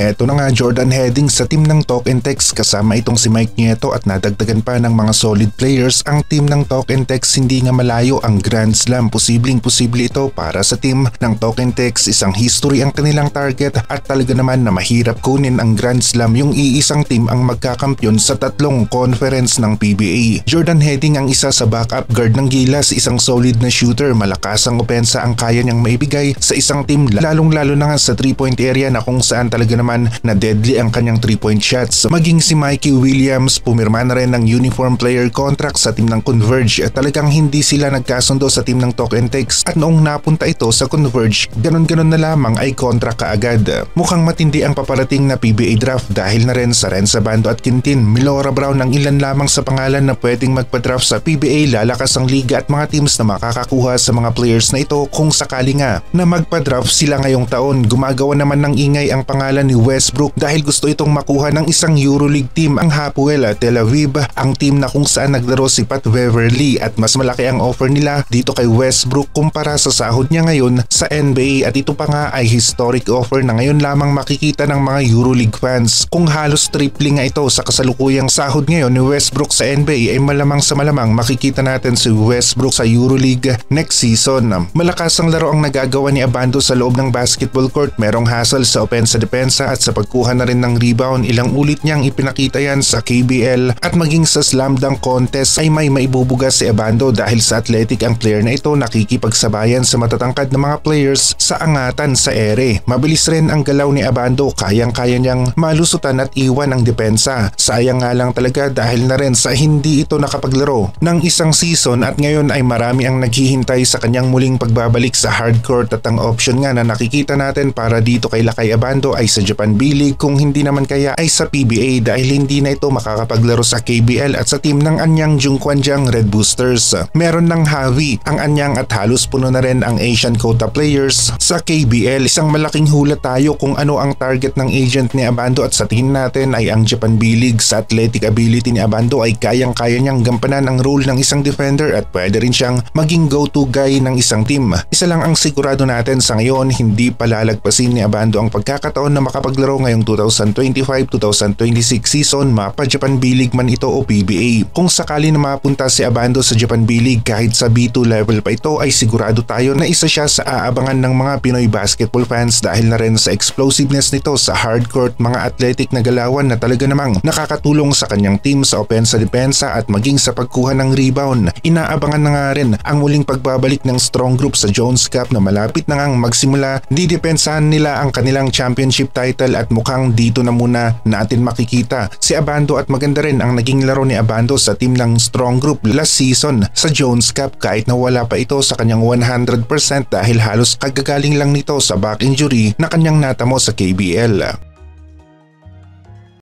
Heto na nga, Jordan heading sa team ng Talk and Text kasama itong si Mike Nieto at nadagdagan pa ng mga solid players ang team ng Talk and Text. Hindi nga malayo ang Grand Slam, posibleng-posible ito para sa team ng Talk and Text. Isang history ang kanilang target at talaga naman na mahirap kunin ang Grand Slam yung iisang team ang magkakampyon sa tatlong conference ng PBA. Jordan heading ang isa sa backup guard ng Gilas, isang solid na shooter, malakas ang opensa ang kaya niyang maibigay sa isang team, lalong-lalo na nga sa 3-point area na kung saan talaga naman na deadly ang kanyang 3-point shots. Maging si Mikey Williams, pumirma na rin ng uniform player contract sa team ng Converge at talagang hindi sila nagkasundo sa team ng Talk and Text at noong napunta ito sa Converge, ganon-ganon na lamang ay contract kaagad. Mukhang matindi ang paparating na PBA draft dahil na rin sa Renz Abando at Quintin. Milora Brown ang ilan lamang sa pangalan na pwedeng magpa-draft sa PBA. Lalakas ang liga at mga teams na makakakuha sa mga players na ito kung sakali nga na magpa-draft sila ngayong taon. Gumagawa naman ng ingay ang pangalan ni Westbrook dahil gusto itong makuha ng isang EuroLeague team, ang Hapoel Tel Aviv, ang team na kung saan naglaro si Pat Beverly at mas malaki ang offer nila dito kay Westbrook kumpara sa sahod niya ngayon sa NBA at ito pa nga ay historic offer na ngayon lamang makikita ng mga EuroLeague fans. Kung halos tripling nga ito sa kasalukuyang sahod ngayon ni Westbrook sa NBA ay malamang sa malamang makikita natin si Westbrook sa EuroLeague next season. Malakas ang laro ang nagagawa ni Abando sa loob ng basketball court, merong hustle sa opensa-depensa at sa pagkuha na rin ng rebound. Ilang ulit niyang ipinakita yan sa KBL at maging sa slam dunk contest ay may maibubuga si Abando dahil sa athletic ang player na ito, nakikipagsabayan sa matatangkad na mga players sa angatan sa ere. Mabilis rin ang galaw ni Abando, kayang-kaya niyang malusutan at iwan ang depensa. Sayang nga lang talaga dahil na rin sa hindi ito nakapaglaro ng isang season at ngayon ay marami ang naghihintay sa kanyang muling pagbabalik sa hardcourt at ang option nga na nakikita natin para dito kay Lakay Abando ay sa Japan B-League, kung hindi naman kaya ay sa PBA dahil hindi na ito makakapaglaro sa KBL at sa team ng Anyang Jungkwanjang Red Boosters. Meron ng Javi ang Anyang at halos puno na rin ang Asian quota players sa KBL. Isang malaking hula tayo kung ano ang target ng agent ni Abando at sa tingin natin ay ang Japan B-League. Sa athletic ability ni Abando ay kayang-kaya niyang gampanan ang role ng isang defender at pwede rin siyang maging go-to guy ng isang team. Isa lang ang sigurado natin sa ngayon, hindi palalagpasin ni Abando ang pagkakataon na makapaglaro ngayong 2025-2026 season, mapa Japan B-League man ito o PBA. Kung sakali na mapunta si Abando sa Japan B-League kahit sa B2 level pa ito ay sigurado tayo na isa siya sa aabangan ng mga Pinoy basketball fans dahil na rin sa explosiveness nito sa hardcourt, mga athletic na galawan na talaga namang nakakatulong sa kanyang team sa opensa-depensa at maging sa pagkuha ng rebound. Inaabangan na nga rin ang muling pagbabalik ng strong group sa Jones Cup na malapit na ngang magsimula. Didepensahan nila ang kanilang championship title at mukhang dito na muna natin makikita si Abando at maganda rin ang naging laro ni Abando sa team ng strong group last season sa Jones Cup kahit na wala pa ito sa kanyang 100% dahil halos kagagaling lang nito sa back injury na kanyang natamo sa KBL.